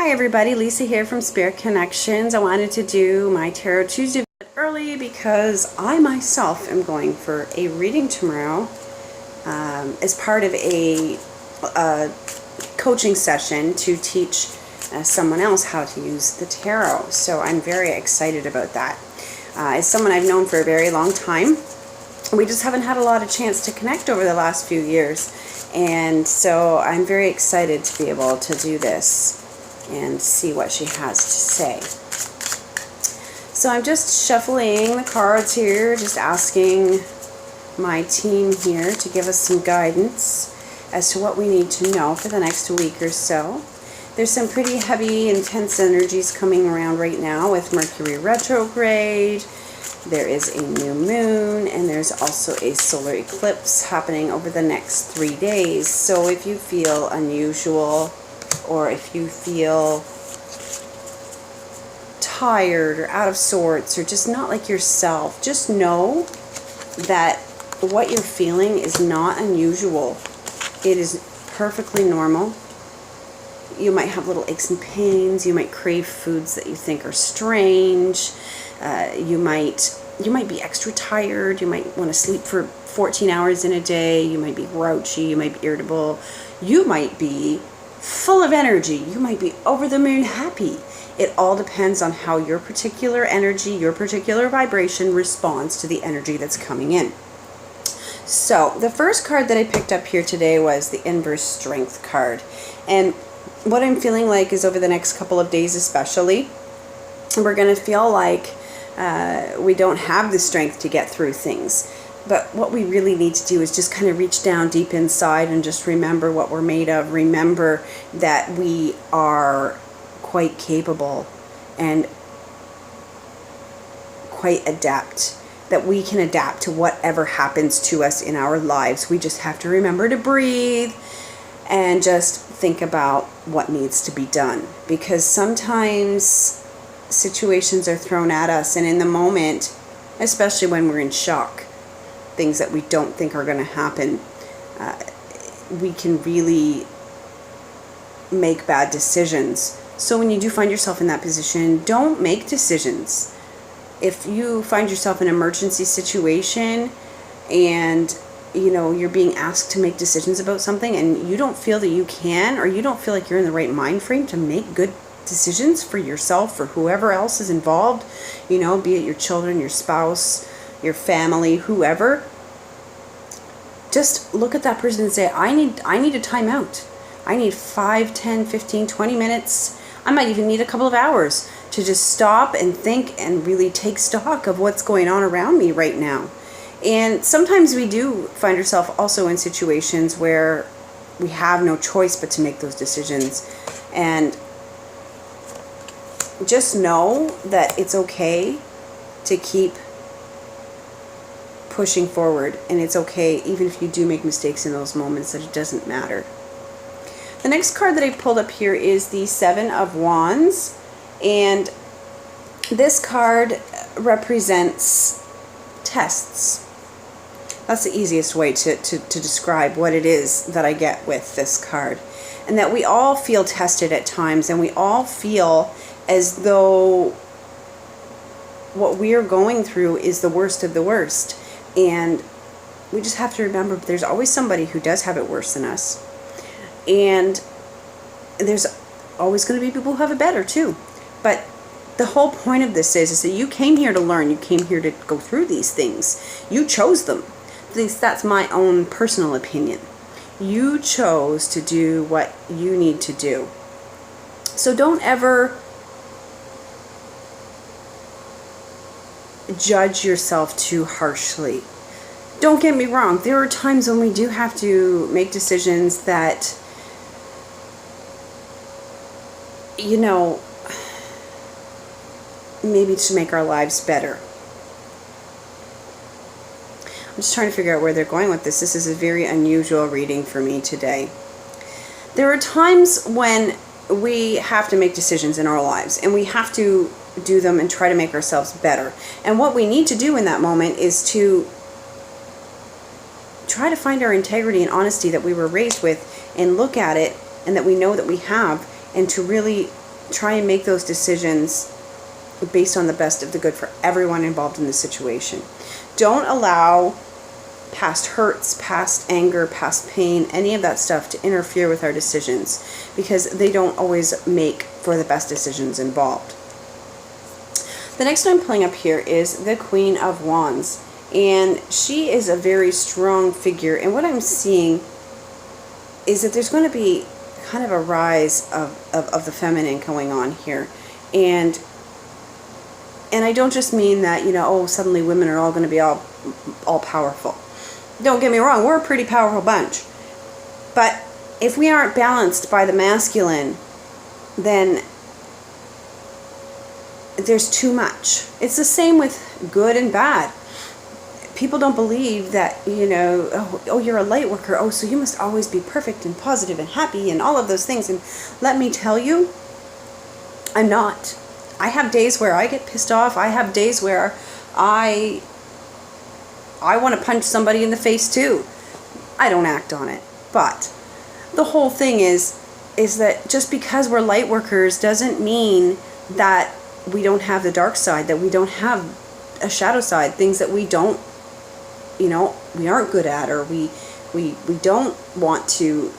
Hi everybody, Lisa here from Spirit Connections. I wanted to do my Tarot Tuesday early because I myself am going for a reading tomorrow as part of a coaching session to teach someone else how to use the tarot. So I'm very excited about that. It's someone I've known for a very long time. We just haven't had a lot of chance to connect over the last few years. And so I'm very excited to be able to do this and see what she has to say. So I'm just shuffling the cards here, just asking my team here to give us some guidance as to what we need to know for the next week or so. There's some pretty heavy, intense energies coming around right now with Mercury retrograde. There is a new moon, and there's also a solar eclipse happening over the next 3 days. So if you feel unusual, or if you feel tired or out of sorts or just not like yourself, just know that what you're feeling is not unusual. It is perfectly normal. You might have little aches and pains. You might crave foods that you think are strange. You might be extra tired. You might want to sleep for 14 hours in a day. You might be grouchy. You might be irritable. You might be full of energy. You might be over the moon happy. It all depends on how your particular energy, your particular vibration responds to the energy that's coming in. So the first card that I picked up here today was the inverse strength card. And what I'm feeling like is over the next couple of days especially, we're going to feel like we don't have the strength to get through things. But what we really need to do is just kind of reach down deep inside and just remember what we're made of. Remember that we are quite capable and quite adept. That we can adapt to whatever happens to us in our lives. We just have to remember to breathe and just think about what needs to be done. Because sometimes situations are thrown at us, and in the moment, especially when we're in shock, things that we don't think are going to happen, we can really make bad decisions. So when you do find yourself in that position, don't make decisions. If you find yourself in an emergency situation and you're being asked to make decisions about something and you don't feel that you can, or you don't feel like you're in the right mind frame to make good decisions for yourself or whoever else is involved, be it your children, your spouse, your family, whoever, just look at that person and say, I need a timeout. I need 5, 10, 15, 20 minutes. I might even need a couple of hours to just stop and think and really take stock of what's going on around me right now. And sometimes we do find ourselves also in situations where we have no choice but to make those decisions. And just know that it's okay to keep pushing forward, and it's okay even if you do make mistakes in those moments, that it doesn't matter. The next card that I pulled up here is the Seven of Wands, and this card represents tests. That's the easiest way to describe what it is that I get with this card. And that we all feel tested at times, and we all feel as though what we are going through is the worst of the worst. And we just have to remember there's always somebody who does have it worse than us. And there's always going to be people who have it better too. But the whole point of this is that you came here to learn. You came here to go through these things. You chose them. At least that's my own personal opinion. You chose to do what you need to do. So don't ever judge yourself too harshly. Don't get me wrong, there are times when we do have to make decisions that, maybe to make our lives better. I'm just trying to figure out where they're going with this. This is a very unusual reading for me today. There are times when we have to make decisions in our lives, and we have to do them and try to make ourselves better. And what we need to do in that moment is to try to find our integrity and honesty that we were raised with and look at it and that we know that we have, and to really try and make those decisions based on the best of the good for everyone involved in the situation. Don't allow past hurts, past anger, past pain, any of that stuff to interfere with our decisions, because they don't always make for the best decisions involved. The next one I'm pulling up here is the Queen of Wands, and she is a very strong figure, and what I'm seeing is that there's going to be kind of a rise of the feminine going on here, and I don't just mean that, suddenly women are all going to be all powerful. Don't get me wrong, we're a pretty powerful bunch. But if we aren't balanced by the masculine, then there's too much. It's the same with good and bad. People don't believe that, oh, you're a light worker. Oh, so you must always be perfect and positive and happy and all of those things. And let me tell you, I'm not. I have days where I get pissed off. I have days where I want to punch somebody in the face too. I don't act on it. But the whole thing is that just because we're light workers doesn't mean that we don't have the dark side, that we don't have a shadow side, things that we don't, we aren't good at, or we don't want to,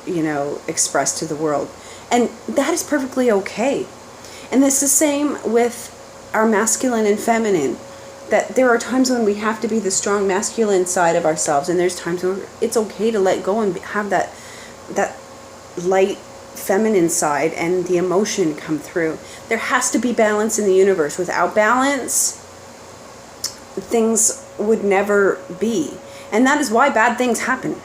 express to the world. And that is perfectly okay. And it's the same with our masculine and feminine, that there are times when we have to be the strong masculine side of ourselves, and there's times where it's okay to let go and have that light feminine side and the emotion come through. There has to be balance in the universe. Without balance, things would never be. And that is why bad things happen.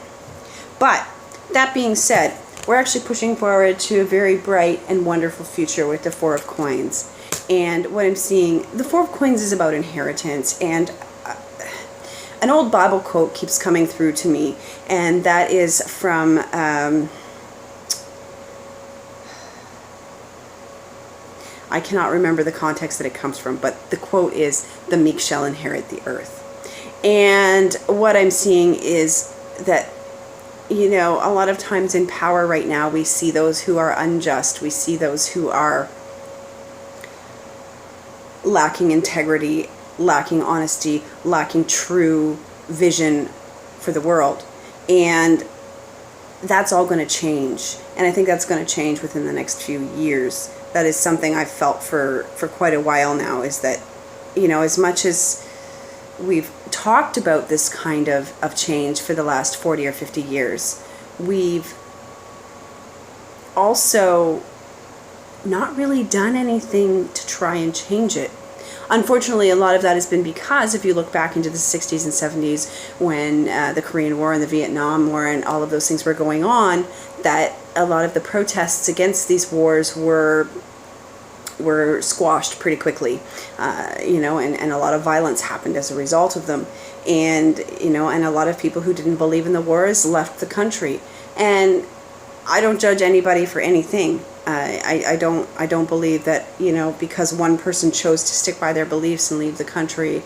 But that being said, we're actually pushing forward to a very bright and wonderful future with the Four of Coins. And what I'm seeing, the Four of Coins is about inheritance, and an old Bible quote keeps coming through to me, and that is from I cannot remember the context that it comes from, but the quote is, "The meek shall inherit the earth." And what I'm seeing is that, a lot of times in power right now, we see those who are unjust. We see those who are lacking integrity, lacking honesty, lacking true vision for the world. And that's all going to change. And I think that's going to change within the next few years. That is something I've felt for quite a while now, is that, as much as we've talked about this kind of change for the last 40 or 50 years, we've also not really done anything to try and change it. Unfortunately, a lot of that has been because if you look back into the 60s and 70s, when the Korean War and the Vietnam War and all of those things were going on, that a lot of the protests against these wars were squashed pretty quickly, and a lot of violence happened as a result of them. And, and a lot of people who didn't believe in the wars left the country. And I don't judge anybody for anything. I don't believe that, because one person chose to stick by their beliefs and leave the country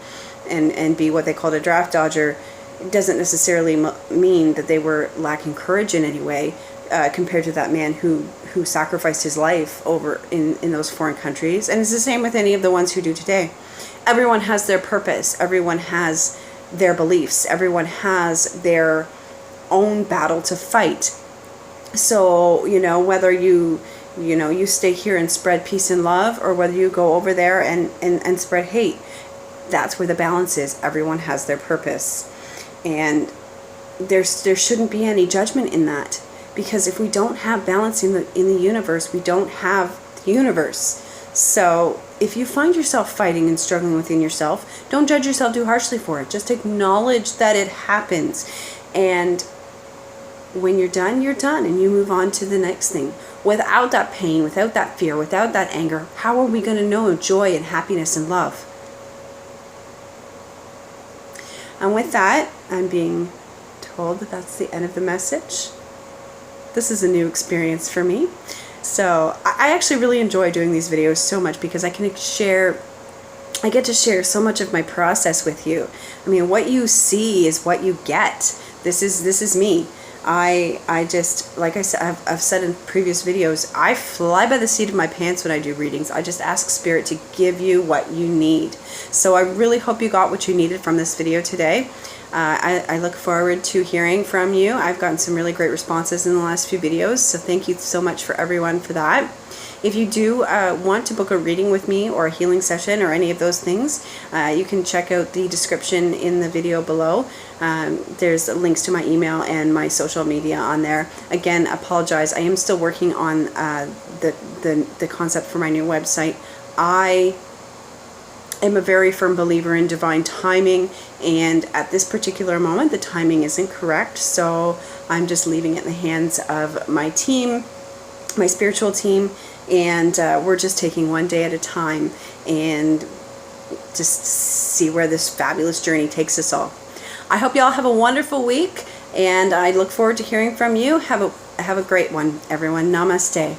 and be what they called a draft dodger, it doesn't necessarily mean that they were lacking courage in any way, compared to that man who sacrificed his life over in those foreign countries. And it's the same with any of the ones who do today. Everyone has their purpose. Everyone has their beliefs. Everyone has their own battle to fight. So, whether you stay here and spread peace and love, or whether you go over there and spread hate, that's where the balance is. Everyone has their purpose. And there shouldn't be any judgment in that. Because if we don't have balance in the universe, we don't have the universe. So if you find yourself fighting and struggling within yourself, don't judge yourself too harshly for it. Just acknowledge that it happens. And when you're done, and you move on to the next thing. Without that pain, without that fear, without that anger, how are we going to know joy and happiness and love? And with that, I'm being told that that's the end of the message. This is a new experience for me. So I actually really enjoy doing these videos so much, because I get to share so much of my process with you. I mean, what you see is what you get. This is me. I just, like I said, I've said in previous videos, I fly by the seat of my pants when I do readings. I just ask Spirit to give you what you need. So I really hope you got what you needed from this video today. I look forward to hearing from you. I've gotten some really great responses in the last few videos, so thank you so much for everyone for that. If you do want to book a reading with me or a healing session or any of those things, you can check out the description in the video below. There's links to my email and my social media on there. Again, apologize. I am still working on the concept for my new website. I am a very firm believer in divine timing, and at this particular moment the timing isn't correct, so I'm just leaving it in the hands of my team, my spiritual team, and we're just taking one day at a time and just see where this fabulous journey takes us all. I hope you all have a wonderful week, and I look forward to hearing from you. Have a great one, everyone. Namaste.